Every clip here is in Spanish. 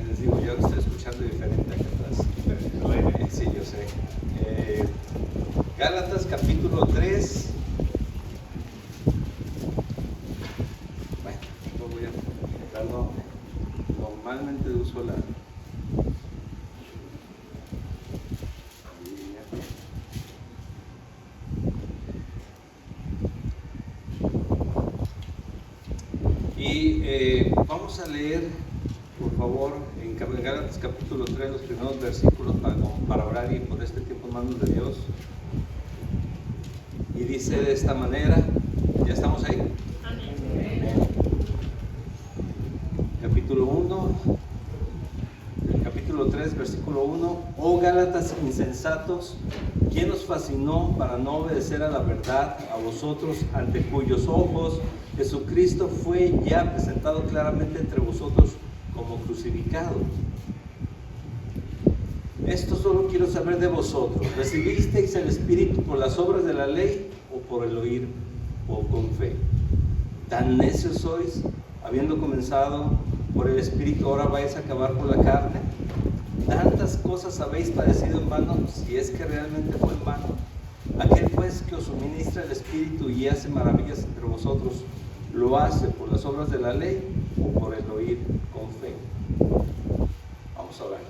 Les digo, yo estoy escuchando diferente acá atrás. Sí, yo sé. Gálatas capítulo 3. Bueno, no voy a dejarlo. Normalmente uso la... Y vamos a leer, por favor, en Gálatas capítulo 3, los primeros versículos para orar y por este tiempo en manos de Dios. Y dice de esta manera, ¿ya estamos ahí? Amén. Capítulo 3, versículo 1. Oh Gálatas insensatos, ¿quién os fascinó para no obedecer a la verdad, a vosotros ante cuyos ojos Jesucristo fue ya presentado claramente entre vosotros como crucificado? Esto solo quiero saber de vosotros: ¿recibisteis el Espíritu por las obras de la ley o por el oír o con fe? ¿Tan necios sois? Habiendo comenzado por el Espíritu, ahora vais a acabar por la carne. Tantas cosas habéis padecido en vano, si es que realmente fue en vano. Aquel pues que os suministra el Espíritu y hace maravillas entre vosotros, ¿lo hace por las obras de la ley o por el oír con fe? Vamos a orar.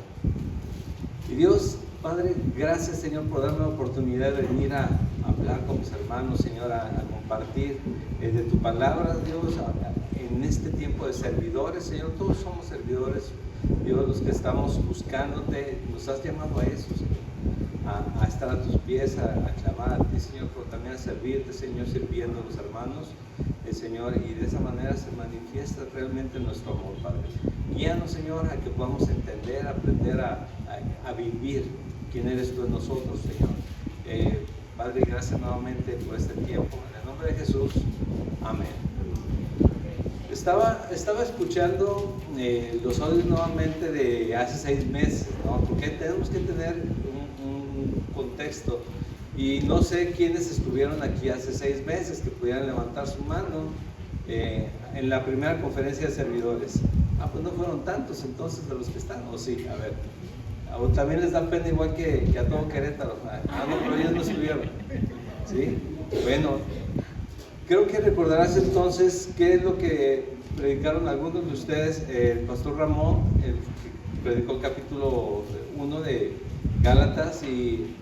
Y Dios, Padre, gracias, Señor, por darme la oportunidad de venir a hablar con mis hermanos, Señor, a compartir de tu palabra, Dios, en este tiempo de servidores, Señor. Todos somos servidores, Dios, los que estamos buscándote. Nos has llamado a eso, Señor, a estar a tus pies, a clamar a ti, Señor, pero también a servirte, Señor, sirviendo a los hermanos, Señor, y de esa manera se manifiesta realmente nuestro amor, Padre. Guíanos, Señor, a que podamos entender, aprender a vivir quién eres tú en nosotros, Señor. Padre, gracias nuevamente por este tiempo. En el nombre de Jesús, amén. Estaba escuchando los audios nuevamente de hace 6 meses, ¿no? Porque tenemos que tener un contexto. Y no sé quiénes estuvieron aquí hace 6 meses que pudieran levantar su mano en la primera conferencia de servidores. Pues no fueron tantos entonces de los que están, o sí, a ver. O también les da pena igual que a todo Querétaro. No, pero ellos no estuvieron. ¿Sí? Bueno, creo que recordarás entonces qué es lo que predicaron algunos de ustedes. El pastor Ramón predicó el capítulo 1 de Gálatas y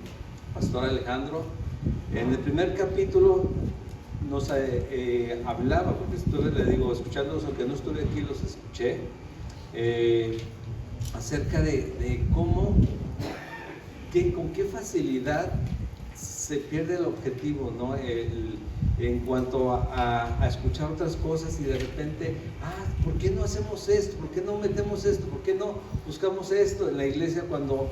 pastor Alejandro. En el primer capítulo nos hablaba, porque estuve, le digo, escuchándolos, aunque no estuve aquí, los escuché, acerca de cómo, con qué facilidad se pierde el objetivo, ¿no? En cuanto a escuchar otras cosas y de repente, ¿por qué no hacemos esto? ¿Por qué no metemos esto? ¿Por qué no buscamos esto en la iglesia cuando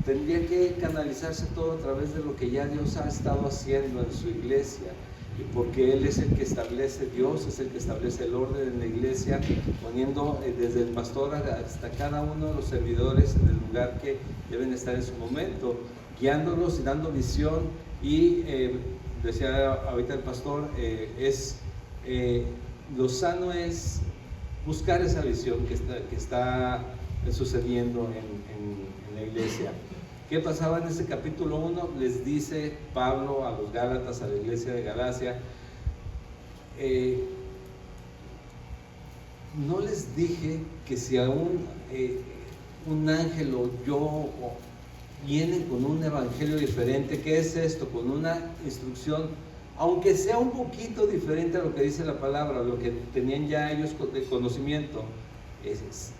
tendría que canalizarse todo a través de lo que ya Dios ha estado haciendo en su iglesia? Y porque Él es el que establece, Dios es el que establece el orden en la iglesia, poniendo desde el pastor hasta cada uno de los servidores en el lugar que deben estar en su momento, guiándolos y dando visión. Y decía ahorita el pastor, lo sano es buscar esa visión que está sucediendo en la iglesia. ¿Qué pasaba en ese capítulo 1? Les dice Pablo a los Gálatas, a la iglesia de Galacia, no les dije que si aún un ángel o yo vienen con un evangelio diferente. ¿Qué es esto? Con una instrucción, aunque sea un poquito diferente a lo que dice la palabra, lo que tenían ya ellos de conocimiento,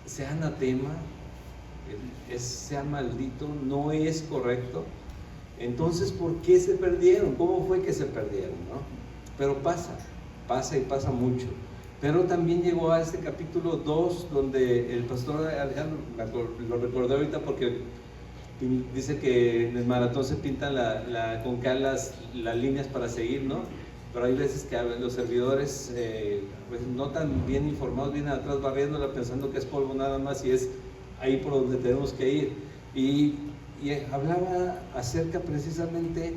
sea anatema, sea maldito, no es correcto. Entonces, ¿por qué se perdieron? ¿Cómo fue que se perdieron, no? Pero pasa y pasa mucho. Pero también llegó a este capítulo 2, donde el pastor Alejandro, lo recordé ahorita porque dice que en el maratón se pintan con cal las líneas para seguir, ¿no? Pero hay veces que los servidores pues no tan bien informados vienen atrás barriéndola pensando que es polvo nada más y es ahí por donde tenemos que ir. Y hablaba acerca precisamente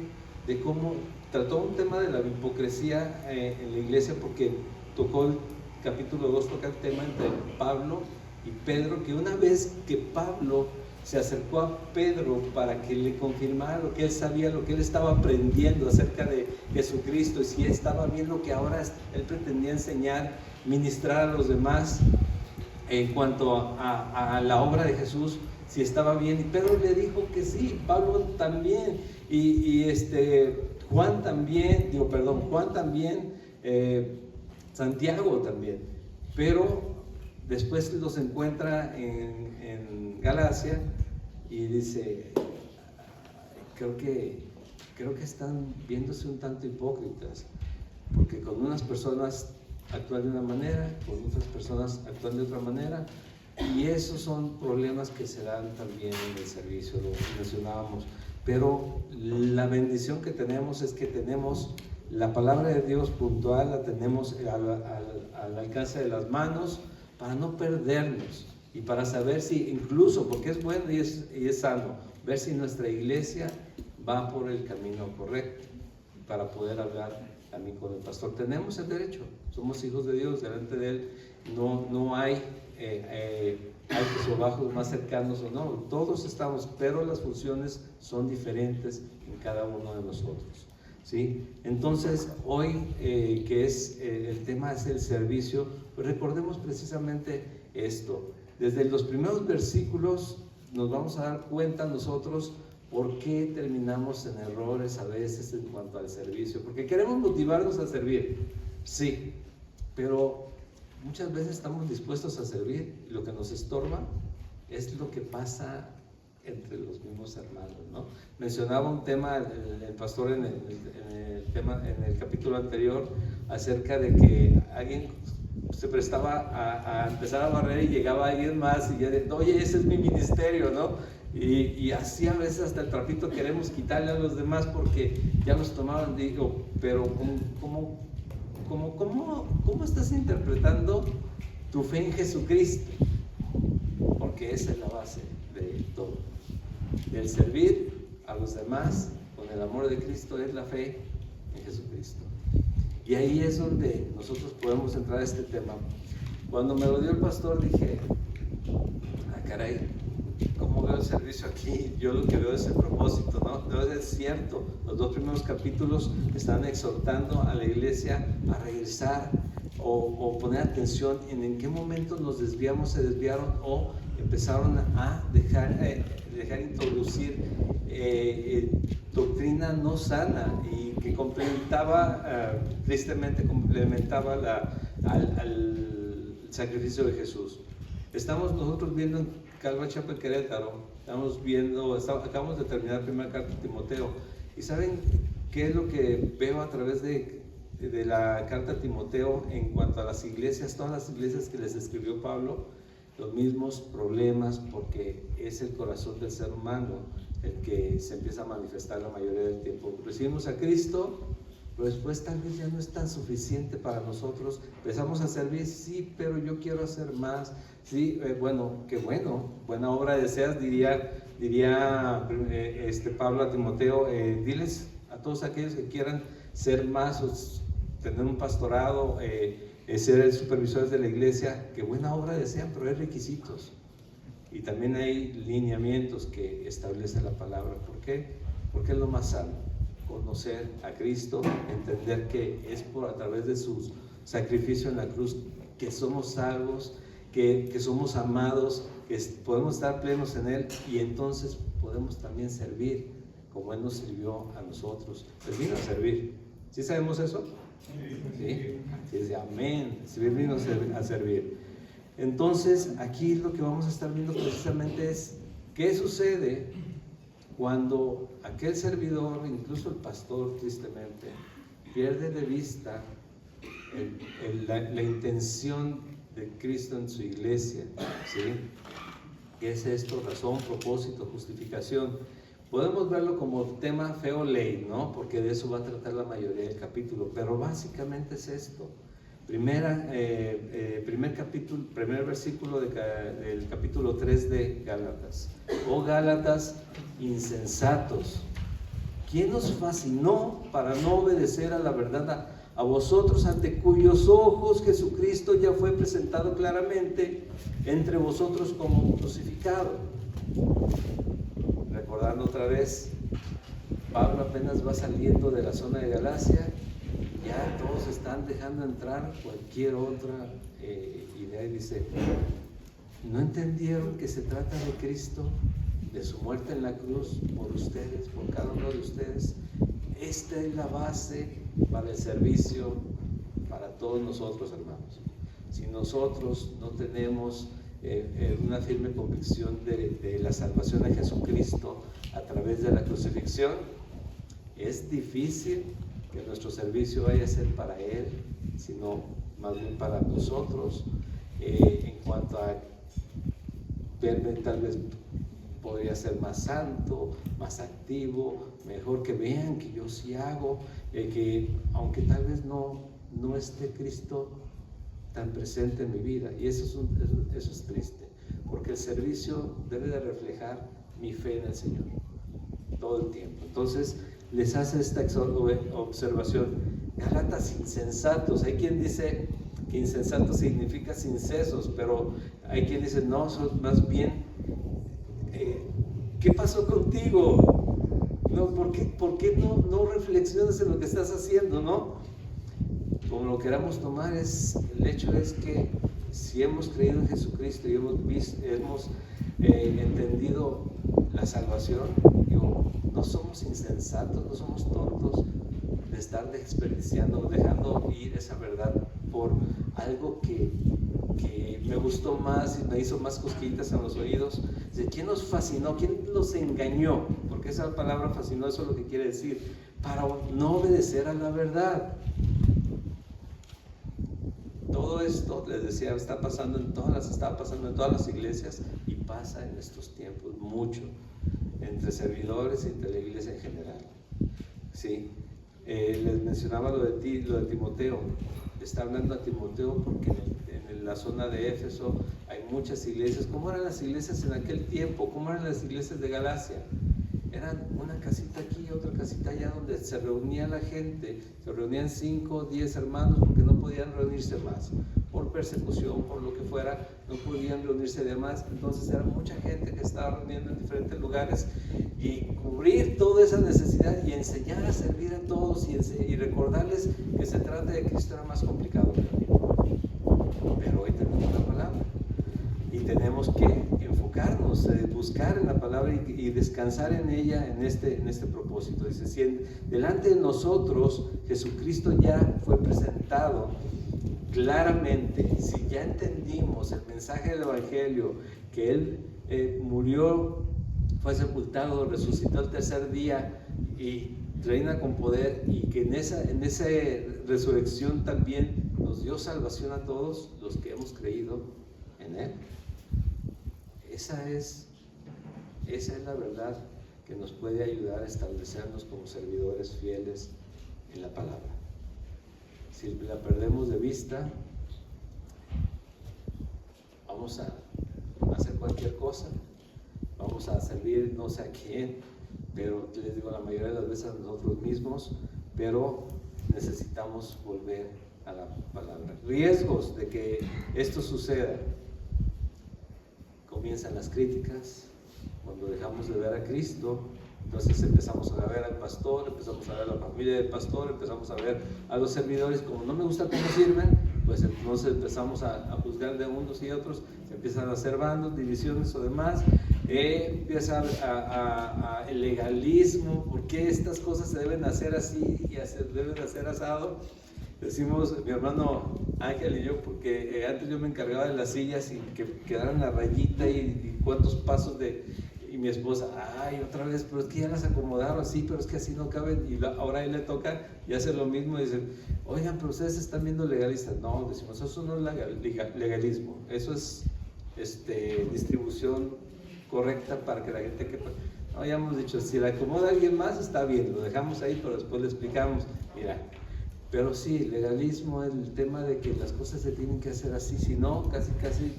de cómo trató un tema de la hipocresía en la iglesia, porque tocó capítulo 2 toca el tema entre Pablo y Pedro, que una vez que Pablo se acercó a Pedro para que le confirmara lo que él sabía, lo que él estaba aprendiendo acerca de Jesucristo, y si él estaba bien lo que ahora él pretendía enseñar, ministrar a los demás en cuanto a la obra de Jesús, si estaba bien. Y Pedro le dijo que sí, Pablo también, y Juan también, Santiago también. Pero después los encuentra en Galacia y dice, creo que están viéndose un tanto hipócritas, porque con unas personas actúan de una manera, con otras personas actúan de otra manera, y esos son problemas que se dan también en el servicio, lo mencionábamos. Pero la bendición que tenemos es que tenemos la palabra de Dios puntual, la tenemos al alcance de las manos, para no perdernos y para saber si, incluso porque es bueno y es sano, ver si nuestra iglesia va por el camino correcto, para poder hablar también con el pastor. Tenemos el derecho, somos hijos de Dios, delante de Él no hay altos o bajos, más cercanos o no, todos estamos, pero las funciones son diferentes en cada uno de nosotros, ¿sí? Entonces, hoy que es el tema es el servicio, pues recordemos precisamente esto. Desde los primeros versículos nos vamos a dar cuenta nosotros por qué terminamos en errores a veces en cuanto al servicio, porque queremos motivarnos a servir, sí, pero muchas veces estamos dispuestos a servir y lo que nos estorba es lo que pasa entre los mismos hermanos, ¿no? Mencionaba un tema el pastor en el capítulo anterior acerca de que alguien se prestaba a empezar a barrer y llegaba alguien más y ya de, oye, ese es mi ministerio, ¿no? Y así a veces hasta el trapito queremos quitarle a los demás porque ya los tomaban. Digo, pero ¿cómo estás interpretando tu fe en Jesucristo? Porque esa es la base de todo. Del servir a los demás con el amor de Cristo es la fe en Jesucristo. Y ahí es donde nosotros podemos entrar a este tema. Cuando me lo dio el pastor dije, caray, ¿cómo veo el servicio aquí? Yo lo que veo es el propósito, ¿no? Entonces es cierto, los 2 primeros capítulos están exhortando a la iglesia a regresar o poner atención en qué momento nos desviamos, se desviaron o empezaron a dejar introducir doctrina no sana y que tristemente complementaba al sacrificio de Jesús. Estamos nosotros viendo en Calvary Chapel Querétaro, acabamos de terminar la primera carta de Timoteo, y ¿saben qué es lo que veo a través de la carta a Timoteo en cuanto a las iglesias? Todas las iglesias que les escribió Pablo, los mismos problemas, porque es el corazón del ser humano el que se empieza a manifestar la mayoría del tiempo. Recibimos a Cristo, pero después tal vez ya no es tan suficiente para nosotros. Empezamos a servir, sí, pero yo quiero hacer más. Sí, qué bueno, buena obra deseas, diría Pablo a Timoteo, diles a todos aquellos que quieran ser más, o tener un pastorado, ser supervisores de la iglesia, que buena obra desean, pero hay requisitos. Y también hay lineamientos que establece la palabra. ¿Por qué? Porque es lo más sano. Conocer a Cristo, entender que es a través de su sacrificio en la cruz que somos salvos, que somos amados, que podemos estar plenos en Él, y entonces podemos también servir como Él nos sirvió a nosotros. Él vino a servir. ¿Sí sabemos eso? Sí. Dice amén. Sí, vino a servir. Entonces, aquí lo que vamos a estar viendo precisamente es qué sucede cuando aquel servidor, incluso el pastor, tristemente, pierde de vista la intención de Cristo en su iglesia, ¿sí? ¿Qué es esto? Razón, propósito, justificación. Podemos verlo como tema fe o ley, ¿no? Porque de eso va a tratar la mayoría del capítulo, pero básicamente es esto. Primer versículo del capítulo 3 de Gálatas. Oh Gálatas insensatos, ¿quién os fascinó para no obedecer a la verdad a vosotros ante cuyos ojos Jesucristo ya fue presentado claramente entre vosotros como crucificado. Recordando otra vez, Pablo apenas va saliendo de la zona de Galacia, ya todos están dejando entrar cualquier otra idea, y dice: ¿no entendieron que se trata de Cristo, de su muerte en la cruz por ustedes, por cada uno de ustedes? Esta es la base para el servicio para todos nosotros, hermanos. Si nosotros no tenemos una firme convicción de la salvación de Jesucristo a través de la crucifixión, es difícil que nuestro servicio vaya a ser para Él, sino más bien para nosotros. En cuanto a verme, tal vez podría ser más santo, más activo, mejor, que vean que yo sí hago, que aunque tal vez no esté Cristo tan presente en mi vida. Y eso es triste, porque el servicio debe de reflejar mi fe en el Señor todo el tiempo. Entonces les hace esta observación: Gálatas insensatos. Hay quien dice que insensato significa sin sesos, pero hay quien dice no, son más bien ¿qué pasó contigo? No, ¿por qué no reflexionas en lo que estás haciendo, no? Como lo queramos tomar, el hecho es que si hemos creído en Jesucristo y hemos entendido la salvación, digo, no somos insensatos, no somos tontos de estar desperdiciando, dejando ir esa verdad por algo que me gustó más y me hizo más cosquillitas en los oídos. ¿Quién nos fascinó? ¿Quién nos engañó? Porque esa palabra fascinó, eso es lo que quiere decir, para no obedecer a la verdad. Todo esto, les decía, estaba pasando en todas las iglesias, y pasa en estos tiempos mucho, entre servidores y entre la iglesia en general. ¿Sí? Les mencionaba lo de Timoteo. Está hablando a Timoteo porque en la zona de Éfeso hay muchas iglesias. ¿Cómo eran las iglesias en aquel tiempo? ¿Cómo eran las iglesias de Galacia? Eran una casita aquí y otra casita allá, donde se reunía la gente. Se reunían 5 o 10 hermanos, porque no podían reunirse más. Por persecución, por lo que fuera, no podían reunirse de más. Entonces era mucha gente que estaba reuniendo en diferentes lugares, y cubrir toda esa necesidad y enseñar a servir a todos y recordarles que se trata de Cristo era más complicado. Pero hoy tenemos la palabra y tenemos que enfocarnos, buscar en la palabra y descansar en ella, en este propósito. Dice: si delante de nosotros Jesucristo ya fue presentado claramente, si ya entendimos el mensaje del Evangelio, que Él murió, fue sepultado, resucitó el tercer día y reina con poder, y que en esa resurrección también nos dio salvación a todos los que hemos creído en Él. Esa es la verdad que nos puede ayudar a establecernos como servidores fieles en la palabra. Si la perdemos de vista, vamos a hacer cualquier cosa, vamos a servir no sé a quién, pero les digo, la mayoría de las veces a nosotros mismos, pero necesitamos volver a la palabra. Riesgos de que esto suceda: comienzan las críticas. Cuando dejamos de ver a Cristo, entonces empezamos a ver al pastor, empezamos a ver a la familia del pastor, empezamos a ver a los servidores. Como no me gusta cómo sirven, pues entonces empezamos a juzgar de unos y otros, se empiezan a hacer bandos, divisiones o demás. Empieza el legalismo: ¿por qué estas cosas se deben hacer así y deben hacer asado? Decimos mi hermano Ángel y yo, porque antes yo me encargaba de las sillas y que quedaran la rayita y cuántos pasos y mi esposa, ay, otra vez, pero es que ya las acomodaron así, pero es que así no caben, y ahora a él le toca y hace lo mismo, y dicen, oigan, pero ustedes están viendo legalistas. No, decimos, eso no es legalismo, eso es distribución correcta para que la gente quepa. No, ya hemos dicho, si la acomoda alguien más, está bien, lo dejamos ahí, pero después le explicamos, mira. Pero sí, legalismo, el tema de que las cosas se tienen que hacer así, si no, casi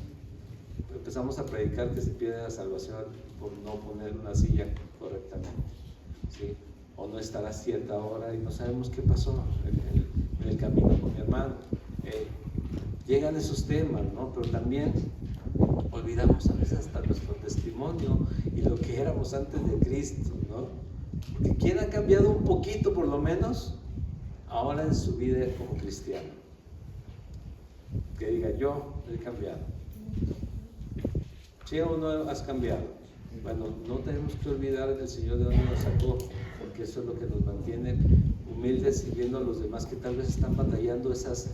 empezamos a predicar que se pierde la salvación por no poner una silla correctamente, ¿sí? O no estar a cierta hora y no sabemos qué pasó en el camino con mi hermano. Llegan esos temas, ¿no? Pero también olvidamos a veces hasta nuestro testimonio y lo que éramos antes de Cristo, ¿no? Porque ¿quién ha cambiado un poquito por lo menos ahora en su vida como cristiano? Que diga, yo he cambiado. ¿Sí o no has cambiado? Bueno, no tenemos que olvidar del Señor de donde nos sacó, porque eso es lo que nos mantiene humildes y viendo a los demás que tal vez están batallando esos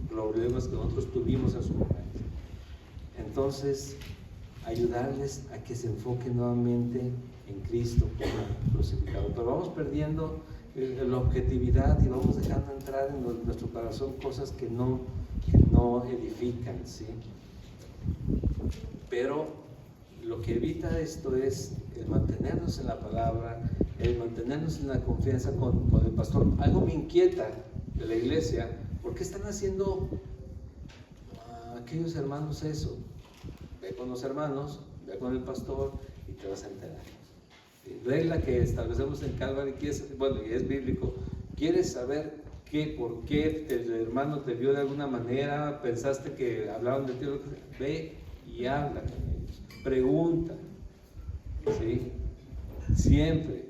problemas que nosotros tuvimos en su momento. Entonces, ayudarles a que se enfoquen nuevamente en Cristo como crucificado. Pero vamos perdiendo la objetividad y vamos dejando entrar en nuestro corazón cosas que no edifican, ¿sí? Pero lo que evita esto es el mantenernos en la palabra, el mantenernos en la confianza con el pastor. Algo me inquieta de la iglesia, ¿por qué están haciendo aquellos hermanos eso? Ve con los hermanos, ve con el pastor y te vas a enterar. Regla que establecemos en Calvary, y es bíblico. ¿Quieres saber por qué el hermano te vio de alguna manera? ¿Pensaste que hablaban de ti? Ve y habla con ellos, pregunta, ¿sí? Siempre.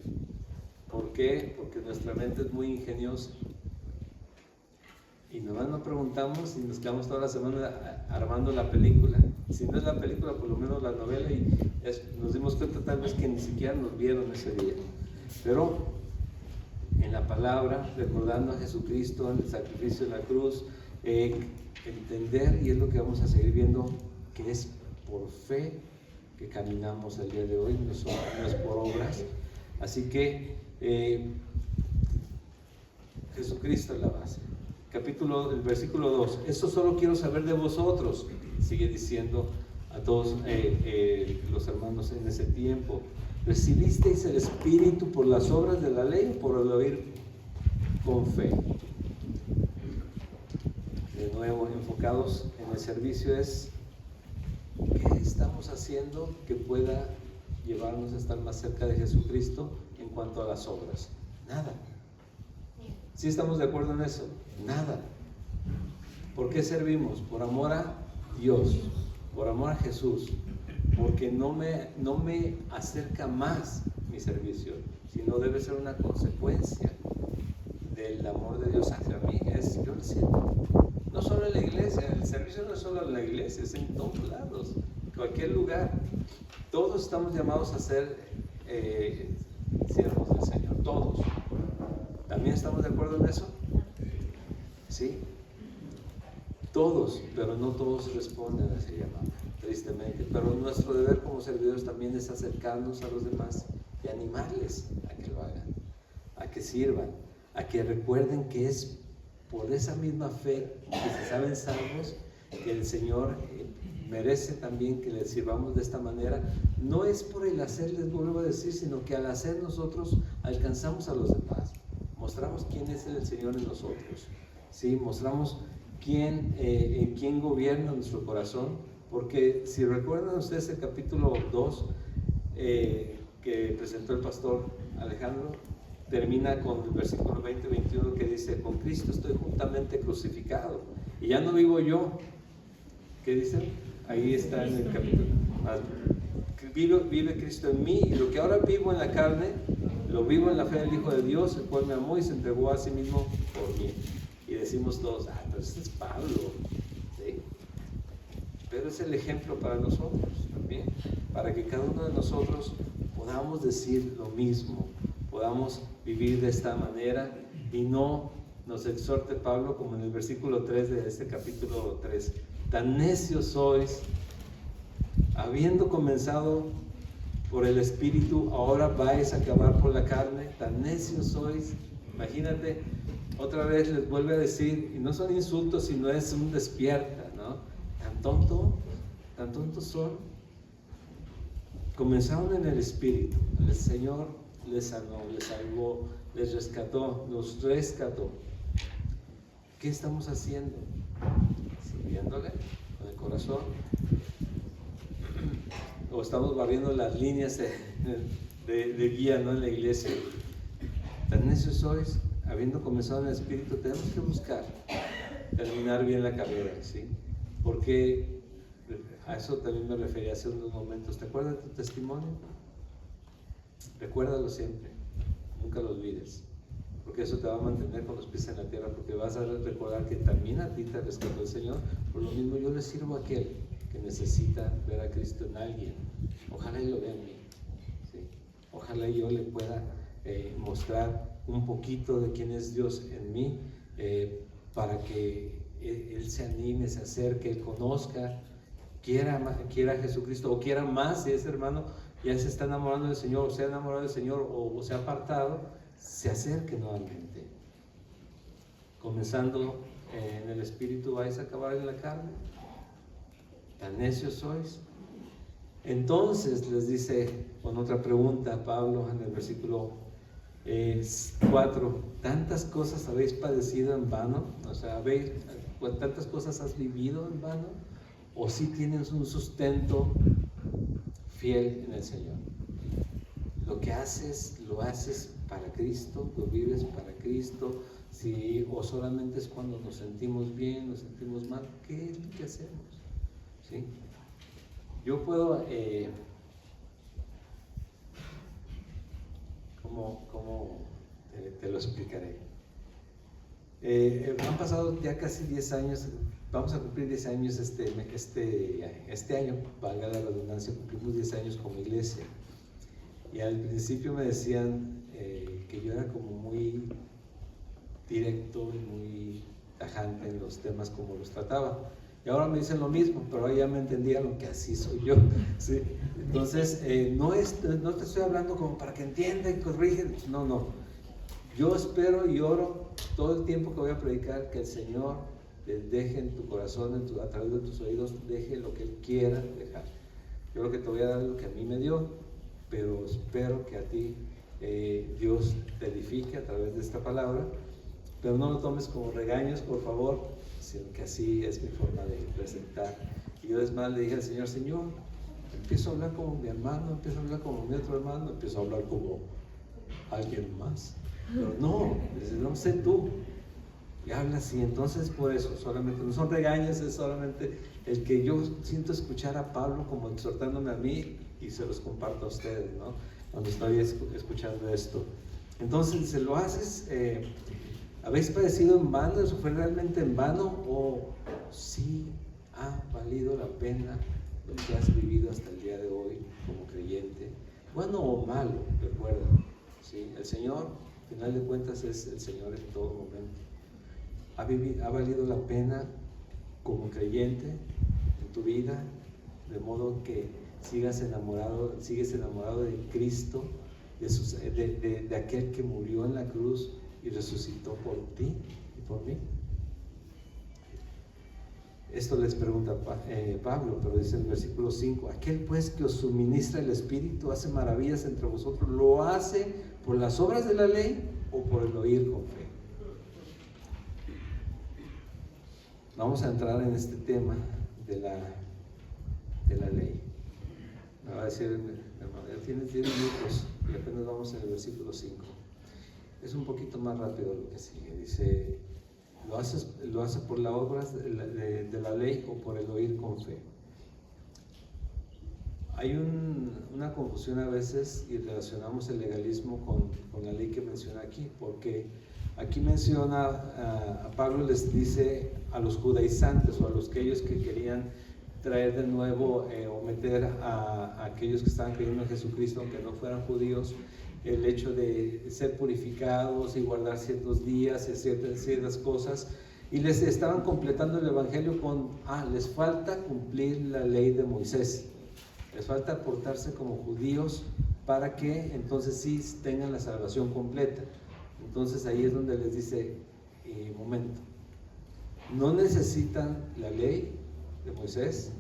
¿Por qué? Porque nuestra mente es muy ingeniosa. Y nomás no preguntamos y nos quedamos toda la semana armando la película. Si no es la película, por lo menos la novela, y nos dimos cuenta tal vez que ni siquiera nos vieron ese día. Pero en la palabra, recordando a Jesucristo en el sacrificio de la cruz, entender, y es lo que vamos a seguir viendo, que es por fe que caminamos el día de hoy, no es por obras. Así que Jesucristo es la base. El versículo 2, esto solo quiero saber de vosotros, sigue diciendo a todos los hermanos en ese tiempo, ¿recibisteis el Espíritu por las obras de la ley o por el oír con fe? De nuevo, enfocados en el servicio, es ¿qué estamos haciendo que pueda llevarnos a estar más cerca de Jesucristo en cuanto a las obras? Nada. ¿Sí estamos de acuerdo en eso? Nada. ¿Por qué servimos? Por amor a Dios, por amor a Jesús, porque no me acerca más mi servicio, sino debe ser una consecuencia del amor de Dios hacia mí. Yo lo siento. No solo en la iglesia, el servicio no es solo en la iglesia, es en todos lados, en cualquier lugar. Todos estamos llamados a ser siervos del Señor, todos. ¿También estamos de acuerdo en eso? Sí. Todos, pero no todos responden a ese llamado, tristemente. Pero nuestro deber como servidores también es acercarnos a los demás y animarles a que lo hagan, a que sirvan, a que recuerden que es por esa misma fe que se saben salvos, que el Señor merece también que les sirvamos de esta manera. No es por el hacer, les vuelvo a decir, sino que al hacer nosotros alcanzamos a los demás. Mostramos quién es el Señor en nosotros, ¿sí? Mostramos en quién gobierna nuestro corazón, porque si recuerdan ustedes el capítulo 2 que presentó el pastor Alejandro, termina con el versículo 20-21 que dice, con Cristo estoy juntamente crucificado, y ya no vivo yo. ¿Qué dice? Ahí está en el capítulo. Vive Cristo en mí, y lo que ahora vivo en la carne, lo vivo en la fe del Hijo de Dios, el cual me amó y se entregó a sí mismo por mí. Y decimos todos, pero este es Pablo, ¿sí? Pero es el ejemplo para nosotros también, para que cada uno de nosotros podamos decir lo mismo, podamos vivir de esta manera, y no nos exhorte Pablo como en el versículo 3 de este capítulo 3, tan necios sois, habiendo comenzado por el Espíritu, ahora vais a acabar por la carne, tan necios sois. Imagínate, otra vez les vuelve a decir, y no son insultos, sino es un despierta, ¿no? Tan tontos son. Comenzaron en el Espíritu, el Señor les sanó, les salvó, les rescató, nos rescató. ¿Qué estamos haciendo? Sirviéndole con el corazón, o estamos barriendo las líneas de guía, ¿no? En la iglesia. Tan necios sois, habiendo comenzado en el Espíritu, tenemos que buscar terminar bien la carrera, ¿sí? Porque a eso también me refería hace unos momentos. ¿Te acuerdas de tu testimonio? Recuérdalo siempre, nunca lo olvides, porque eso te va a mantener con los pies en la tierra, porque vas a recordar que también a ti te rescató el Señor. Por lo mismo yo le sirvo a aquel que necesita ver a Cristo en alguien. Ojalá y lo vea en mí, ¿sí? Ojalá y yo le pueda mostrar un poquito de quién es Dios en mí, para que Él se anime, se acerque, Él conozca, quiera a Jesucristo, o quiera más, si ese hermano ya se está enamorando del Señor, o se ha enamorado del Señor, o se ha apartado, se acerque nuevamente. Comenzando en el Espíritu, vais a acabar en la carne. ¿Tan necios sois? Entonces les dice con otra pregunta Pablo en el versículo 4, ¿tantas cosas habéis padecido en vano? O sea, ¿tantas cosas has vivido en vano? ¿O si tienes un sustento fiel en el Señor? Lo que haces, lo haces para Cristo, lo vives para Cristo, ¿sí? O solamente es cuando nos sentimos bien, nos sentimos mal. ¿Qué es lo que hacemos? ¿Sí? Yo puedo, ¿cómo te lo explicaré? Han pasado ya casi 10 años, vamos a cumplir 10 años este año, valga la redundancia, cumplimos 10 años como iglesia. Y al principio me decían que yo era como muy directo y muy tajante en los temas como los trataba. Y ahora me dicen lo mismo, pero ahora ya me entendieron que así soy yo, ¿sí? Entonces, no te estoy hablando como para que entienda y corrija, no. Yo espero y oro todo el tiempo que voy a predicar que el Señor les deje en tu corazón, a través de tus oídos, deje lo que Él quiera dejar. Yo lo que te voy a dar es lo que a mí me dio, pero espero que a ti Dios te edifique a través de esta palabra, pero no lo tomes como regaños, por favor, sino que así es mi forma de presentar. Y yo, es más, le dije al Señor, Señor, empiezo a hablar como mi hermano, empiezo a hablar como mi otro hermano, empiezo a hablar como alguien más, pero no, dice, no sé tú, y habla así. Entonces, por eso, solamente no son regaños, es solamente el que yo siento escuchar a Pablo como exhortándome a mí, y se los comparto a ustedes, ¿no? Cuando estoy escuchando esto. Entonces dice, ¿lo haces? ¿Habéis padecido en vano? ¿Eso fue realmente en vano? ¿O sí ha valido la pena lo que has vivido hasta el día de hoy como creyente? Bueno o malo, recuerda, ¿sí? El Señor, al final de cuentas, es el Señor en todo momento. ¿Ha valido la pena como creyente en tu vida? De modo que sigues enamorado de Cristo, de aquel que murió en la cruz y resucitó por ti y por mí. Esto les pregunta Pablo, pero dice en el versículo 5, aquel pues que os suministra el Espíritu hace maravillas entre vosotros, ¿lo hace por las obras de la ley o por el oír con fe? Vamos a entrar en este tema de la ley. Me va a decir, hermano, ya tienes 10 minutos y apenas vamos en el versículo 5. Es un poquito más rápido lo que sigue. Dice, ¿lo hace por las obras de la ley o por el oír con fe? Hay una confusión a veces y relacionamos el legalismo con la ley que menciona aquí, porque aquí menciona, a Pablo les dice a los judaizantes o a aquellos que querían traer de nuevo o meter a aquellos que estaban creyendo en Jesucristo, aunque no fueran judíos, el hecho de ser purificados y guardar ciertos días y ciertas cosas, y les estaban completando el evangelio con, les falta cumplir la ley de Moisés, les falta portarse como judíos para que entonces sí tengan la salvación completa. Entonces ahí es donde les dice, momento, no necesitan la ley de Moisés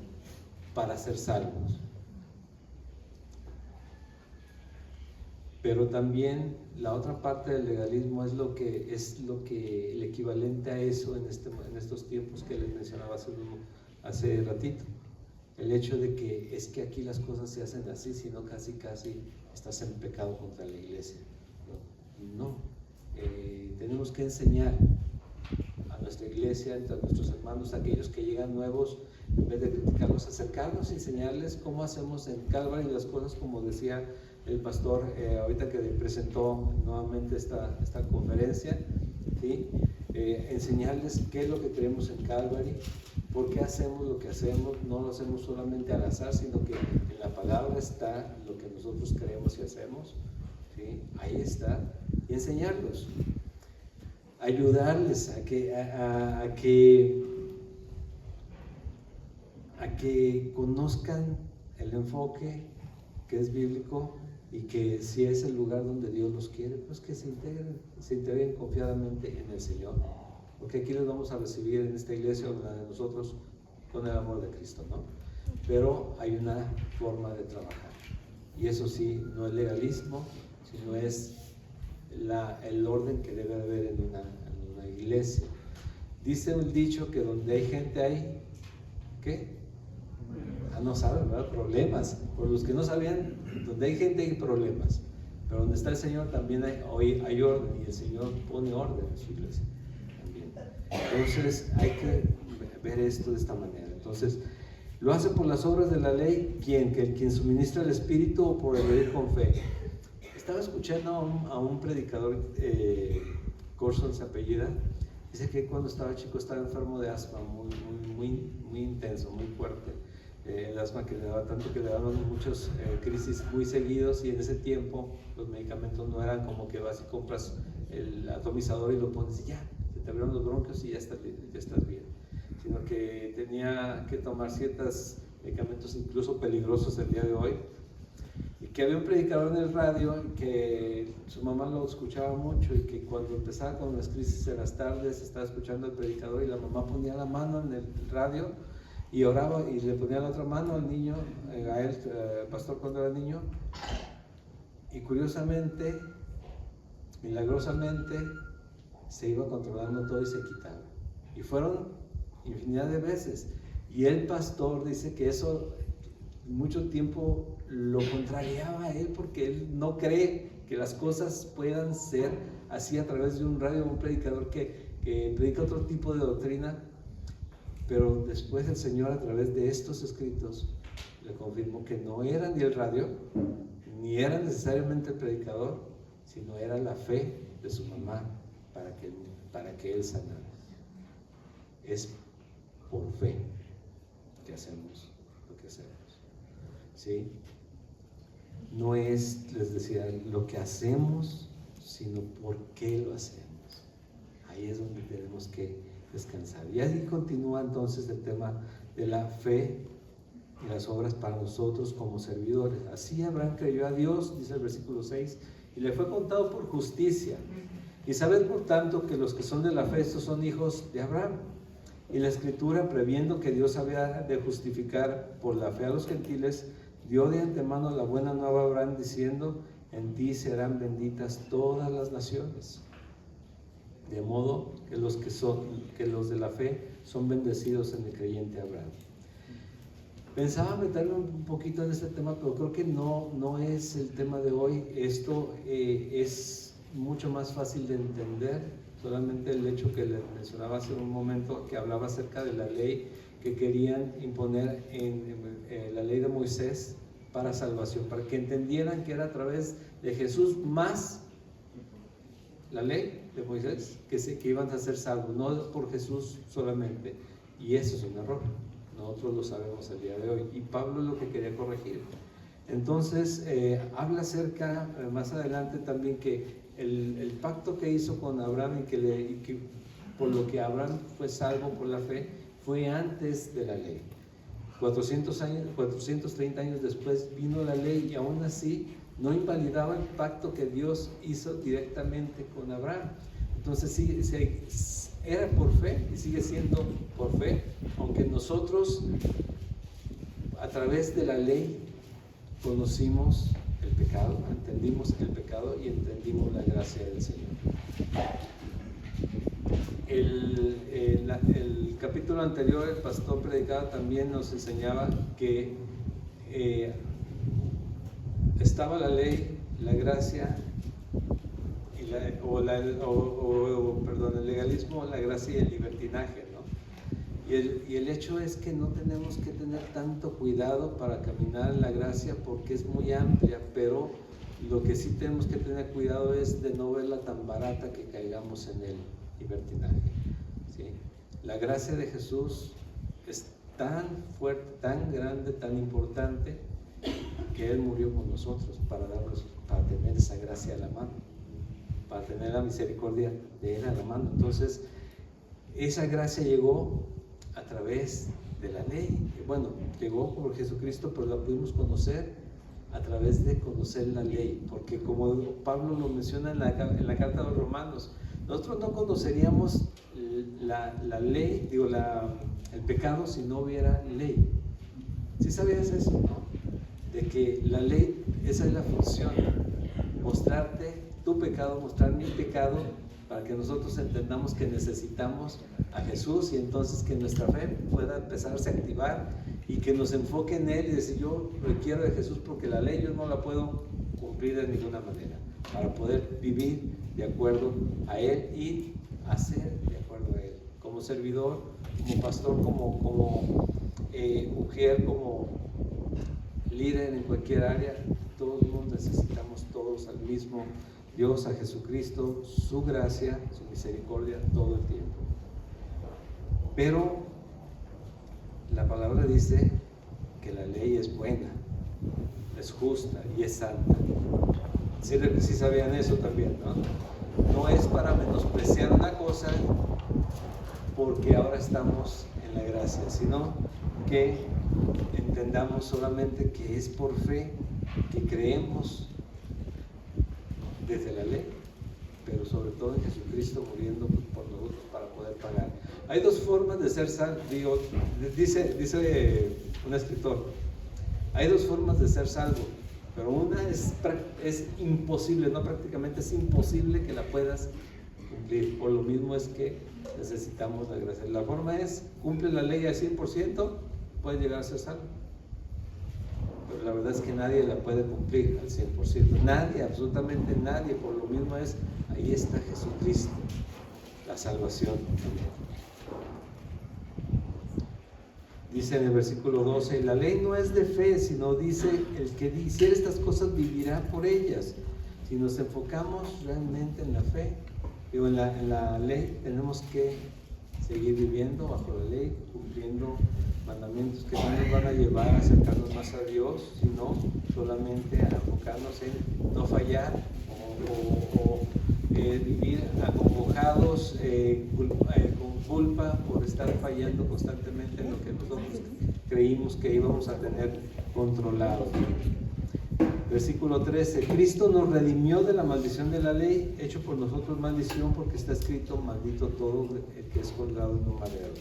para ser salvos, pero también la otra parte del legalismo es lo que el equivalente a eso en estos tiempos que les mencionaba hace ratito, el hecho de que es que aquí las cosas se hacen así, sino casi estás en pecado contra la iglesia. No, tenemos que enseñar a nuestra iglesia, a nuestros hermanos, a aquellos que llegan nuevos, en vez de criticarlos, acercarnos y enseñarles cómo hacemos en Calvary las cosas, como decía el pastor ahorita que presentó nuevamente esta conferencia, ¿sí? Enseñarles qué es lo que creemos en Calvary, por qué hacemos lo que hacemos. No lo hacemos solamente al azar, sino que en la palabra está lo que nosotros creemos y hacemos, ¿sí? Ahí está. Y enseñarlos, ayudarles a que conozcan el enfoque que es bíblico, y que si es el lugar donde Dios los quiere, pues que se integren confiadamente en el Señor, porque aquí los vamos a recibir en esta iglesia, o en la de nosotros, con el amor de Cristo, ¿no? Pero hay una forma de trabajar, y eso sí, no es legalismo, sino es el orden que debe haber en una iglesia. Dice un dicho que donde hay gente hay, ¿qué? No saben, ¿verdad? Problemas. Por los que no sabían, donde hay gente hay problemas, pero donde está el Señor también hay orden, y el Señor pone orden en su iglesia también. Entonces hay que ver esto de esta manera. Entonces, ¿lo hace por las obras de la ley? ¿Quién suministra el Espíritu, o por el oír con fe? Estaba escuchando a un predicador, Corson se apellida. Dice que cuando estaba chico estaba enfermo de asma muy intenso, muy fuerte. El asma que le daba tanto que le daban muchas crisis muy seguidos, y en ese tiempo los medicamentos no eran como que vas y compras el atomizador y lo pones y ya, se te abrieron los bronquios y ya estás bien, sino que tenía que tomar ciertos medicamentos incluso peligrosos el día de hoy, y que había un predicador en el radio que su mamá lo escuchaba mucho, y que cuando empezaba con las crisis en las tardes estaba escuchando al predicador, y la mamá ponía la mano en el radio y oraba, y le ponía la otra mano al niño, a él, pastor, cuando era niño, y curiosamente, milagrosamente, se iba controlando todo y se quitaba. Y fueron infinidad de veces. Y el pastor dice que eso mucho tiempo lo contrariaba a él, porque él no cree que las cosas puedan ser así a través de un radio, un predicador que predica otro tipo de doctrina. Pero después el Señor, a través de estos escritos, le confirmó que no era ni el radio, ni era necesariamente el predicador, sino era la fe de su mamá para que él sanara. Es por fe que hacemos lo que hacemos, ¿sí? No es, les decía, lo que hacemos, sino por qué lo hacemos. Ahí es donde tenemos que descansar. Y así continúa entonces el tema de la fe y las obras para nosotros como servidores. Así Abraham creyó a Dios, dice el versículo 6, y le fue contado por justicia. Y sabed por tanto que los que son de la fe, estos son hijos de Abraham. Y la Escritura, previendo que Dios había de justificar por la fe a los gentiles, dio de antemano la buena nueva a Abraham, diciendo: en ti serán benditas todas las naciones. De modo que los de la fe son bendecidos en el creyente Abraham. Pensaba meterme un poquito en este tema, pero creo que no es el tema de hoy. Esto es mucho más fácil de entender. Solamente el hecho que les mencionaba hace un momento, que hablaba acerca de la ley que querían imponer en la ley de Moisés para salvación, para que entendieran que era a través de Jesús más la ley de Moisés que iban a ser salvos, no por Jesús solamente. Y eso es un error. Nosotros lo sabemos el día de hoy, y Pablo es lo que quería corregir. Entonces habla acerca más adelante también que el pacto que hizo con Abraham, y que por lo que Abraham fue salvo por la fe, fue antes de la ley. 430 años después vino la ley, y aún así no invalidaba el pacto que Dios hizo directamente con Abraham. Entonces sí, era por fe y sigue siendo por fe, aunque nosotros a través de la ley conocimos el pecado, entendimos el pecado y entendimos la gracia del Señor. El capítulo anterior, el pastor predicaba, también nos enseñaba que estaba la ley, la gracia y perdón, el legalismo, la gracia y el libertinaje, ¿no? Y el hecho es que no tenemos que tener tanto cuidado para caminar en la gracia porque es muy amplia, pero lo que sí tenemos que tener cuidado es de no verla tan barata que caigamos en el libertinaje, ¿sí? La gracia de Jesús es tan fuerte, tan grande, tan importante, que Él murió por nosotros para tener esa gracia a la mano, para tener la misericordia de Él a la mano. Entonces, esa gracia llegó a través de la ley. Bueno, llegó por Jesucristo, pero la pudimos conocer a través de conocer la ley, porque como Pablo lo menciona en la carta de los Romanos, nosotros no conoceríamos la ley, el pecado si no hubiera ley. ¿Sí sabías eso, no? De que la ley, esa es la función, mostrarte tu pecado, mostrar mi pecado, para que nosotros entendamos que necesitamos a Jesús y entonces que nuestra fe pueda empezarse a activar y que nos enfoque en Él y decir: yo requiero de Jesús porque la ley yo no la puedo cumplir de ninguna manera, para poder vivir de acuerdo a Él y hacer de acuerdo a Él, como servidor, como pastor, como mujer, como líder en cualquier área. Todos necesitamos todos al mismo Dios, a Jesucristo, su gracia, su misericordia todo el tiempo. Pero la palabra dice que la ley es buena, es justa y es santa. Sí sabían eso también, ¿no? No es para menospreciar una cosa porque ahora estamos en la gracia, sino que entendamos solamente que es por fe que creemos desde la ley, pero sobre todo en Jesucristo muriendo por nosotros para poder pagar. Hay dos formas de ser salvo, dice un escritor, hay dos formas de ser salvo, pero una es imposible, no prácticamente, es imposible que la puedas cumplir, por lo mismo es que necesitamos la gracia. La forma es: cumple la ley al 100%, puedes llegar a ser salvo. Pero la verdad es que nadie la puede cumplir al 100%, nadie, absolutamente nadie, por lo mismo es, ahí está Jesucristo, la salvación. Dice en el versículo 12, la ley no es de fe, sino dice, el que hiciera estas cosas vivirá por ellas. Si nos enfocamos realmente en la fe, en la ley, tenemos que seguir viviendo bajo la ley, cumpliendo mandamientos que no nos van a llevar a acercarnos más a Dios, sino solamente a enfocarnos en no fallar o vivir acongojados con culpa por estar fallando constantemente en lo que nosotros creímos que íbamos a tener controlado. Versículo 13, Cristo nos redimió de la maldición de la ley, hecho por nosotros maldición, porque está escrito: maldito todo el que es colgado en un madero,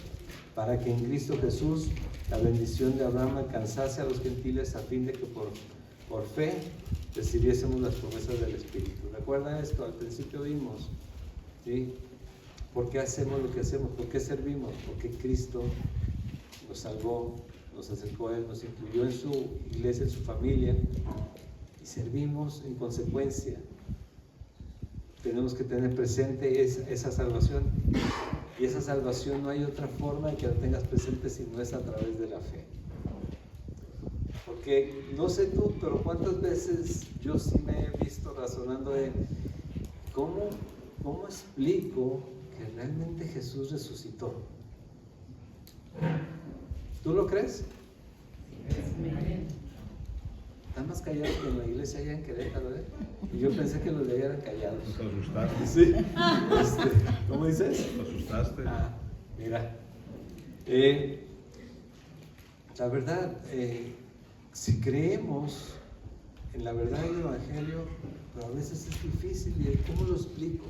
para que en Cristo Jesús la bendición de Abraham alcanzase a los gentiles, a fin de que por fe recibiésemos las promesas del Espíritu. ¿Recuerdan esto? Al principio vimos, ¿sí? ¿Por qué hacemos lo que hacemos? ¿Por qué servimos? Porque Cristo nos salvó, nos acercó a Él, nos incluyó en su iglesia, en su familia, y servimos en consecuencia. Tenemos que tener presente esa salvación, y esa salvación no hay otra forma de que la tengas presente si no es a través de la fe. Porque no sé tú, pero cuántas veces yo sí me he visto razonando de cómo explico que realmente Jesús resucitó. ¿Tú lo crees? Están más callados que en la iglesia allá en Querétaro, ¿eh? Y yo pensé que los de allá eran callados. ¿Te asustaste? Sí. ¿Cómo dices? ¿Te asustaste? Mira. La verdad, si creemos en la verdad del Evangelio, pero a veces es difícil. ¿Y cómo lo explico?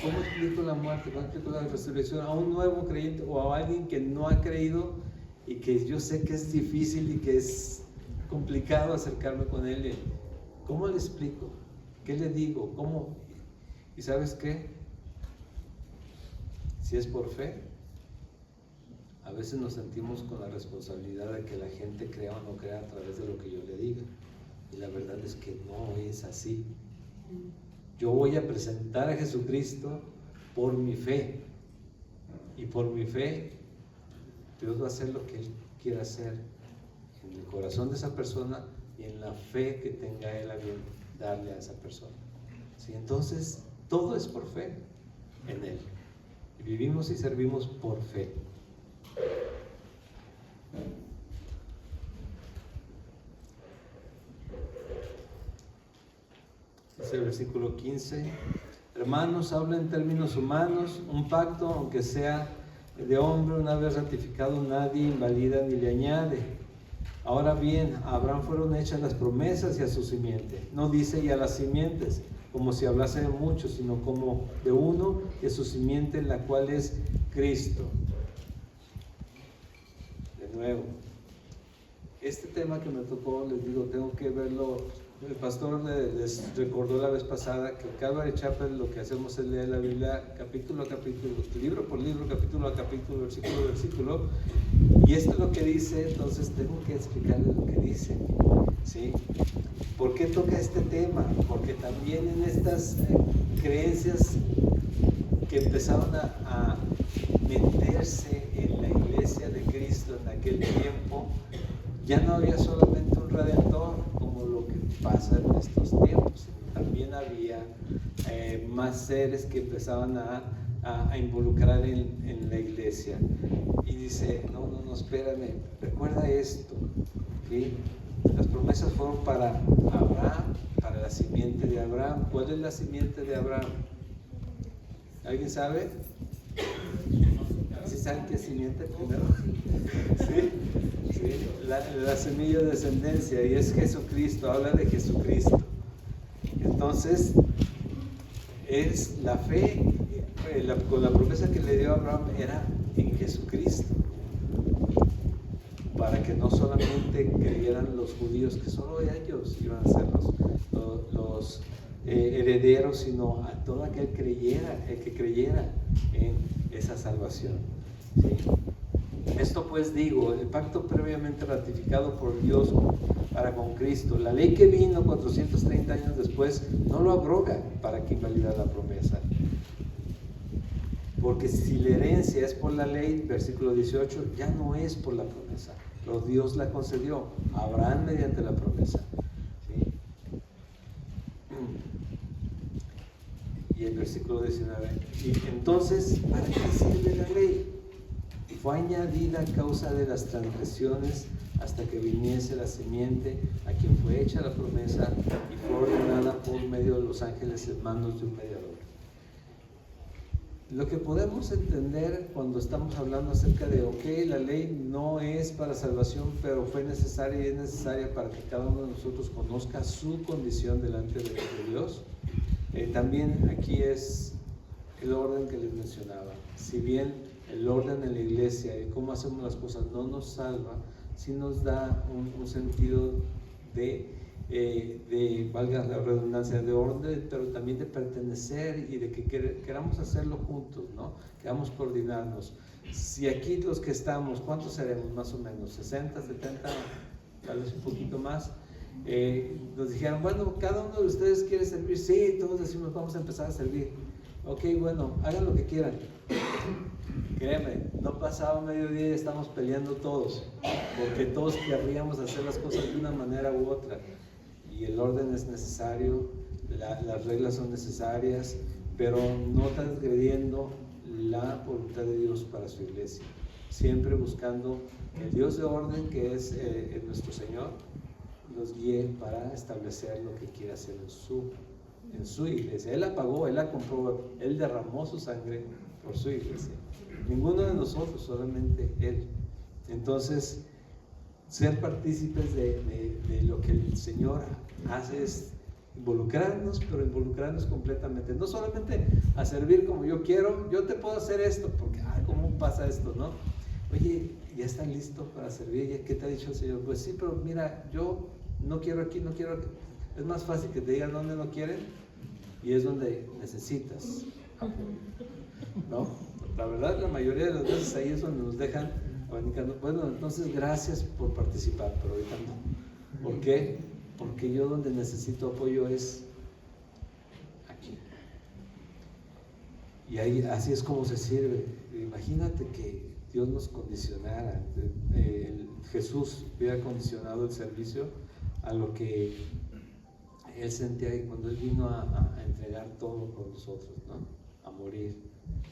¿Cómo explico la muerte? ¿Cómo explico la resurrección a un nuevo creyente o a alguien que no ha creído y que yo sé que es difícil y que es complicado acercarme con él? ¿Cómo le explico? ¿Qué le digo? ¿Cómo? ¿Y sabes qué? Si es por fe, a veces nos sentimos con la responsabilidad de que la gente crea o no crea a través de lo que yo le diga. Y la verdad es que no es así. Yo voy a presentar a Jesucristo por mi fe. Y por mi fe, Dios va a hacer lo que Él quiera hacer en el corazón de esa persona y en la fe que tenga Él a bien darle a esa persona. ¿Sí? Entonces, todo es por fe en Él. Y vivimos y servimos por fe. Dice el versículo 15: hermanos, habla en términos humanos, un pacto, aunque sea de hombre, una vez ratificado, nadie invalida ni le añade. Ahora bien, a Abraham fueron hechas las promesas y a su simiente. No dice y a las simientes, como si hablase de muchos, sino como de uno y a su simiente, la cual es Cristo. De nuevo, este tema que me tocó, les digo, tengo que verlo. El pastor les recordó la vez pasada que Calvary Chapel lo que hacemos es leer la Biblia capítulo a capítulo, libro por libro, capítulo a capítulo, versículo a versículo, y esto es lo que dice. Entonces tengo que explicarles lo que dice, ¿sí? ¿Por qué toca este tema? Porque también en estas creencias que empezaron a meterse en la iglesia de Cristo en aquel tiempo, ya no había solamente un redentor como lo que pasa en estos tiempos, también había más seres que empezaban a involucrar en la iglesia. Y dice, no, espérame, recuerda esto, ¿sí? Las promesas fueron para Abraham, para la simiente de Abraham. ¿Cuál es la simiente de Abraham? ¿Alguien sabe? ¿Sí saben qué simiente primero? ¿Sí? ¿Sí? La semilla de descendencia, y es Jesucristo, habla de Jesucristo. Entonces, es la fe, con la promesa que le dio a Abraham era en Jesucristo, para que no solamente creyeran los judíos, que solo ellos iban a ser los herederos, sino a todo aquel que creyera en esa salvación, ¿sí? Esto pues digo, el pacto previamente ratificado por Dios para con Cristo, la ley que vino 430 años después, no lo abroga para que invalidara la promesa. Porque si la herencia es por la ley, versículo 18, ya no es por la promesa, pero Dios la concedió a Abraham mediante la promesa, ¿sí? Y el versículo 19, y entonces, ¿para qué sirve la ley? Fue añadida a causa de las transgresiones hasta que viniese la simiente a quien fue hecha la promesa y fue ordenada por medio de los ángeles en manos de un mediador. Lo que podemos entender cuando estamos hablando acerca de, la ley no es para salvación, pero fue necesaria y es necesaria para que cada uno de nosotros conozca su condición delante de Dios. También aquí es el orden que les mencionaba. Si bien el orden en la iglesia y cómo hacemos las cosas no nos salva, sí nos da un sentido de, valga la redundancia, de orden, pero también de pertenecer y de que queramos hacerlo juntos, ¿no? Queramos coordinarnos. Si aquí los que estamos, ¿cuántos seremos más o menos? 60, 70, tal vez un poquito más. Nos dijeron, bueno, cada uno de ustedes quiere servir. Sí, todos decimos, vamos a empezar a servir. Ok, bueno, hagan lo que quieran. Créeme, no pasaba mediodía y estamos peleando todos, porque todos querríamos hacer las cosas de una manera u otra. Y el orden es necesario, las reglas son necesarias, pero no transgrediendo la voluntad de Dios para su iglesia. Siempre buscando el Dios de orden, que es nuestro Señor, nos guíe para establecer lo que quiere hacer en su iglesia. Él la pagó, Él la compró, Él derramó su sangre por su iglesia. Ninguno de nosotros, solamente Él. Entonces, ser partícipes de lo que el Señor hace es involucrarnos, pero involucrarnos completamente. No solamente a servir como yo quiero, yo te puedo hacer esto, porque, ¿cómo pasa esto, no? Oye, ¿ya están listos para servir? ¿Qué te ha dicho el Señor? Pues sí, pero mira, yo no quiero aquí, no quiero aquí. Es más fácil que te digan dónde no quieren y es donde necesitas apoyo, ¿no? La verdad, la mayoría de las veces ahí es donde nos dejan abanicando. Bueno, entonces gracias por participar, pero ahorita no. ¿Por qué? Porque yo donde necesito apoyo es aquí. Y ahí, así es como se sirve. Imagínate que Dios nos condicionara, Jesús hubiera condicionado el servicio a lo que Él sentía cuando Él vino a entregar todo por nosotros, ¿no? A morir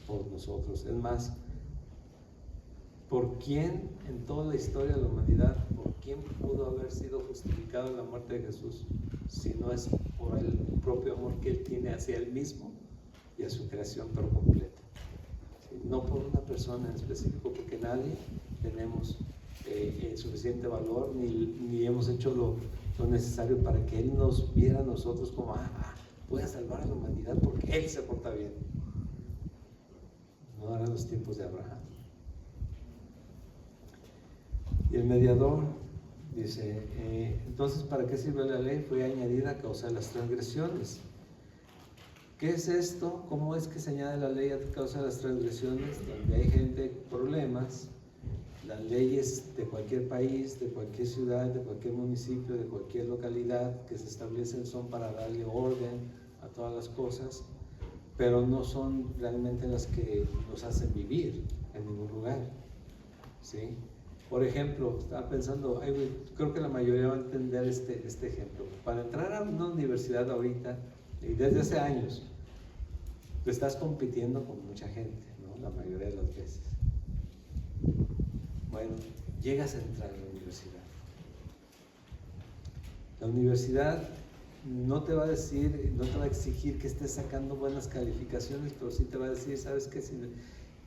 por nosotros. Es más, ¿por quién en toda la historia de la humanidad, por quién pudo haber sido justificado en la muerte de Jesús? Si no es por el propio amor que Él tiene hacia Él mismo y a su creación por completo. ¿Sí? No por una persona en específico, porque nadie tenemos suficiente valor ni hemos hecho lo necesario para que Él nos viera a nosotros como, voy a salvar a la humanidad porque Él se porta bien. No eran los tiempos de Abraham. Y el mediador dice, entonces, ¿para qué sirve la ley? Fue añadida a causa de las transgresiones. ¿Qué es esto? ¿Cómo es que se añade la ley a causa de las transgresiones? Donde hay gente, problemas, las leyes de cualquier país, de cualquier ciudad, de cualquier municipio, de cualquier localidad que se establecen son para darle orden a todas las cosas, pero no son realmente las que nos hacen vivir en ningún lugar, ¿sí? Por ejemplo, estaba pensando, creo que la mayoría va a entender este ejemplo. Para entrar a una universidad ahorita, y desde hace años, tú estás compitiendo con mucha gente, ¿no? La mayoría de las veces. Bueno, llegas a entrar a la universidad. La universidad no te va a decir, no te va a exigir que estés sacando buenas calificaciones, pero sí te va a decir, ¿sabes qué? Si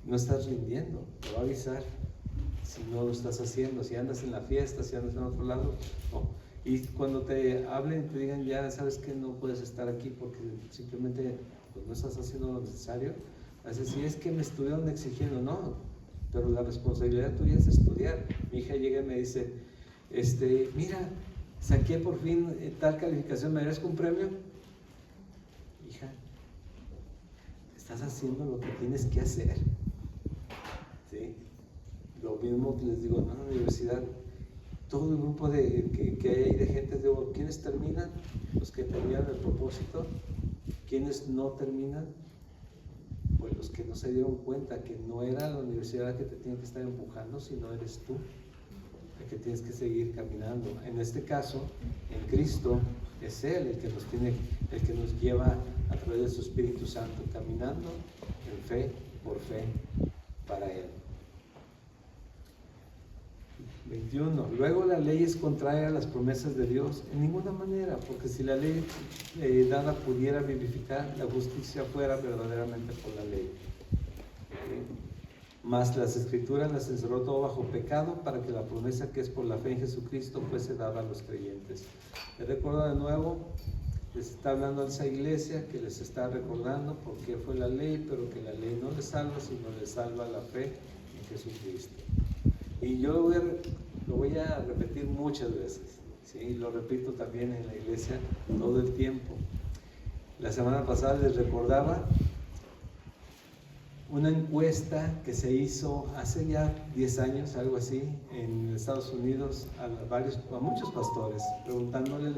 no estás rindiendo, te va a avisar si no lo estás haciendo, si andas en la fiesta, si andas en otro lado, no. Y cuando te hablen, te digan, ya sabes que no puedes estar aquí porque simplemente pues, no estás haciendo lo necesario, a veces sí es que me estuvieron exigiendo, no, pero la responsabilidad tuya es estudiar. Mi hija llega y me dice, mira, saqué por fin tal calificación, ¿me merezco un premio? Hija, estás haciendo lo que tienes que hacer, ¿sí? Lo mismo les digo, en la universidad, todo el grupo que hay de gente, digo, ¿quiénes terminan? Los que terminan el propósito. ¿Quiénes no terminan? Pues los que no se dieron cuenta que no era la universidad que te tiene que estar empujando, sino eres tú el que tienes que seguir caminando. En este caso, en Cristo, es Él el que nos lleva a través de su Espíritu Santo, caminando en fe, por fe, para Él. 21. Luego la ley es contraria a las promesas de Dios. En ninguna manera, porque si la ley dada pudiera vivificar, la justicia fuera verdaderamente por la ley. Mas las Escrituras las encerró todo bajo pecado para que la promesa que es por la fe en Jesucristo fuese dada a los creyentes. Les recuerdo de nuevo, les está hablando a esa iglesia que les está recordando por qué fue la ley, pero que la ley no les salva, sino les salva la fe en Jesucristo. Y yo lo voy a repetir muchas veces, ¿sí? Lo repito también en la iglesia todo el tiempo. La semana pasada les recordaba una encuesta que se hizo hace ya 10 años, algo así, en Estados Unidos, a muchos pastores, preguntándoles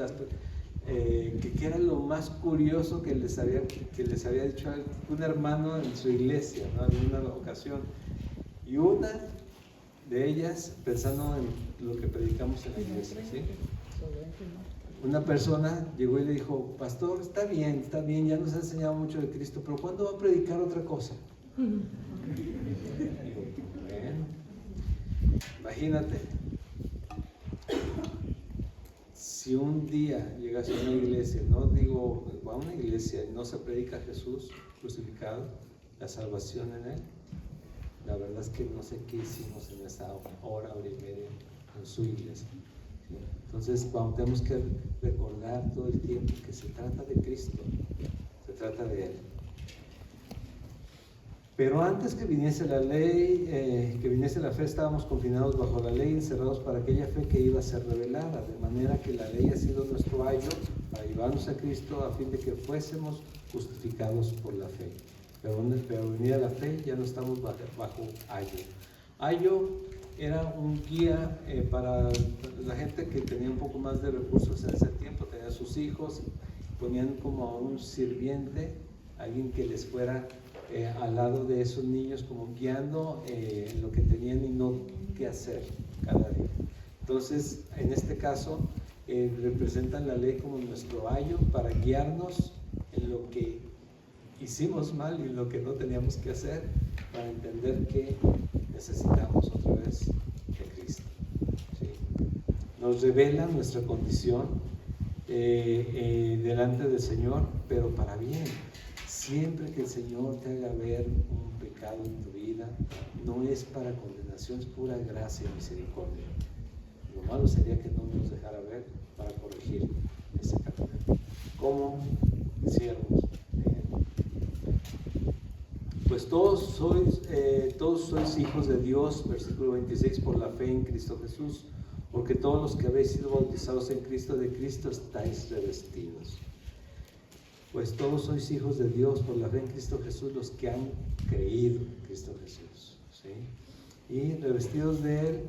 qué era lo más curioso que les había dicho un hermano en su iglesia, ¿no? En una ocasión. Y una de ellas, pensando en lo que predicamos en la iglesia, ¿sí? Una persona llegó y le dijo, pastor, está bien, ya nos ha enseñado mucho de Cristo, pero ¿cuándo va a predicar otra cosa? Digo, bueno, imagínate, si un día llegas a una iglesia, no digo a una iglesia y no se predica a Jesús crucificado, la salvación en Él, la verdad es que no sé qué hicimos en esa hora y media en su iglesia. ¿Sí? Entonces tenemos que recordar todo el tiempo que se trata de Cristo, se trata de Él. Pero antes que viniese la ley, que viniese la fe, estábamos confinados bajo la ley, encerrados para aquella fe que iba a ser revelada, de manera que la ley ha sido nuestro ayo para llevarnos a Cristo a fin de que fuésemos justificados por la fe. Pero venida la fe, ya no estamos bajo ayo. Ayo era un guía para la gente que tenía un poco más de recursos en ese tiempo, tenía a sus hijos, ponían como a un sirviente, alguien que les fuera al lado de esos niños, como guiando lo que tenían y no qué hacer cada día. Entonces, en este caso, representan la ley como nuestro ayo para guiarnos en lo que hicimos mal y lo que no teníamos que hacer, para entender que necesitamos otra vez de Cristo. ¿Sí? Nos revela nuestra condición delante del Señor, pero para bien. Siempre que el Señor te haga ver un pecado en tu vida, no es para condenación, es pura gracia y misericordia. Lo malo sería que no nos dejara ver para corregir ese camino. Como siervos. Pues todos sois hijos de Dios, versículo 26, por la fe en Cristo Jesús, porque todos los que habéis sido bautizados en Cristo, de Cristo estáis revestidos. Pues todos sois hijos de Dios por la fe en Cristo Jesús, los que han creído en Cristo Jesús, ¿sí? Y revestidos de Él.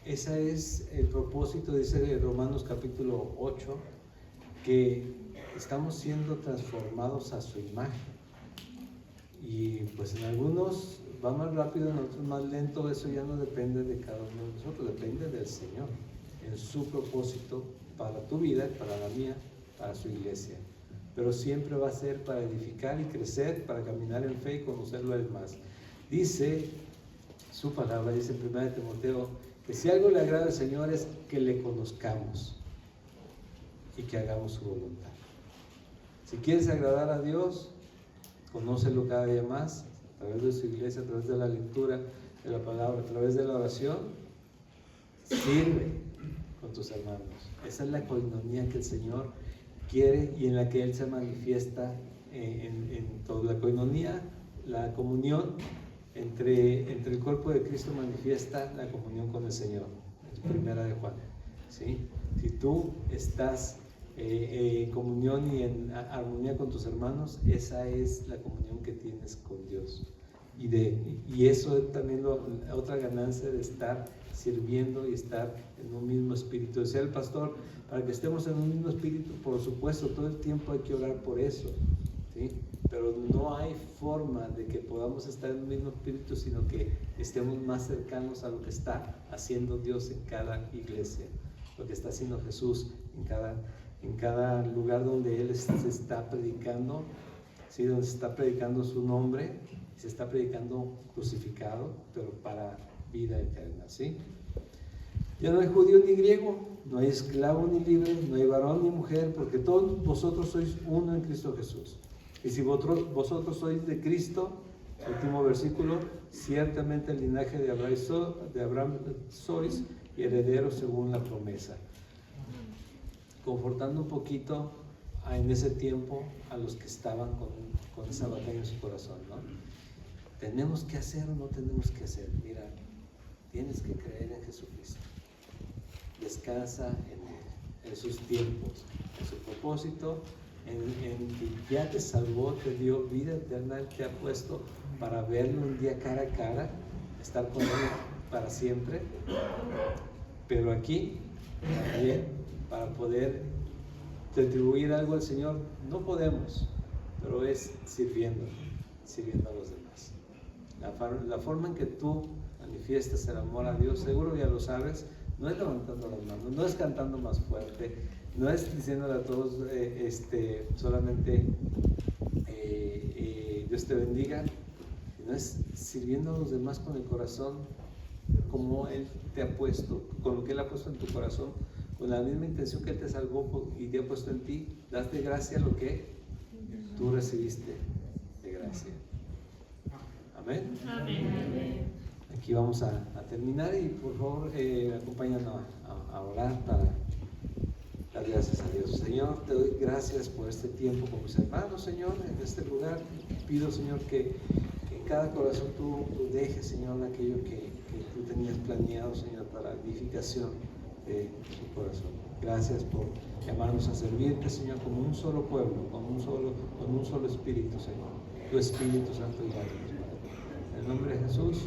Ese es el propósito, dice Romanos capítulo 8, que estamos siendo transformados a su imagen. Y pues en algunos va más rápido, en otros más lento. Eso ya no depende de cada uno de nosotros, depende del Señor, en su propósito para tu vida, para la mía, para su iglesia. Pero siempre va a ser para edificar y crecer, para caminar en fe y conocerlo a Él más. Dice su palabra, dice en 1 Timoteo, que si algo le agrada al Señor es que le conozcamos y que hagamos su voluntad. Si quieres agradar a Dios, conócelo cada día más, a través de su iglesia, a través de la lectura de la palabra, a través de la oración. Sirve con tus hermanos. Esa es la coinonía que el Señor quiere y en la que Él se manifiesta en toda la coinonía, la comunión entre el cuerpo de Cristo manifiesta la comunión con el Señor. Es primera de Juan, ¿sí? Si tú estás en comunión y en armonía con tus hermanos, esa es la comunión que tienes con Dios. Y eso es también otra ganancia de estar sirviendo y estar en un mismo espíritu. Decía el pastor, para que estemos en un mismo espíritu, por supuesto, todo el tiempo hay que orar por eso, ¿sí? Pero no hay forma de que podamos estar en un mismo espíritu, sino que estemos más cercanos a lo que está haciendo Dios en cada iglesia, lo que está haciendo Jesús en cada lugar donde Él se está predicando, ¿sí? Donde se está predicando su nombre, se está predicando crucificado, pero para vida eterna, ¿sí? Ya no hay judío ni griego, no hay esclavo ni libre, no hay varón ni mujer, porque todos vosotros sois uno en Cristo Jesús. Y si vosotros sois de Cristo, último versículo, ciertamente el linaje de Abraham sois y herederos según la promesa. Confortando un poquito en ese tiempo a los que estaban con esa batalla en su corazón, ¿no? ¿Tenemos que hacer o no tenemos que hacer? Mira, tienes que creer en Jesucristo. Descansa en Él, en sus tiempos, en su propósito, en que ya te salvó, te dio vida eterna, Él te ha puesto para verlo un día cara a cara, estar con Él para siempre. Pero aquí, también, para poder retribuir algo al Señor, no podemos, pero es sirviendo a los demás. La forma en que tú manifiestas el amor a Dios, seguro ya lo sabes, no es levantando las manos, no es cantando más fuerte, no es diciéndole a todos solamente Dios te bendiga, sino es sirviendo a los demás con el corazón como Él te ha puesto, con lo que Él ha puesto en tu corazón, con la misma intención que Él te salvó y te ha puesto en ti. Das de gracia lo que tú recibiste de gracia. Amén. Amén. Aquí vamos a terminar y por favor acompáñanos a orar para dar gracias a Dios. Señor, te doy gracias por este tiempo con mis hermanos, Señor, en este lugar. Pido, Señor, que en cada corazón tú dejes, Señor, aquello que tú tenías planeado, Señor, para edificación de su corazón. Gracias por llamarnos a servirte, Señor, como un solo pueblo, con un solo espíritu, Señor. Tu Espíritu Santo y Padre. En el nombre de Jesús.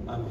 Amén.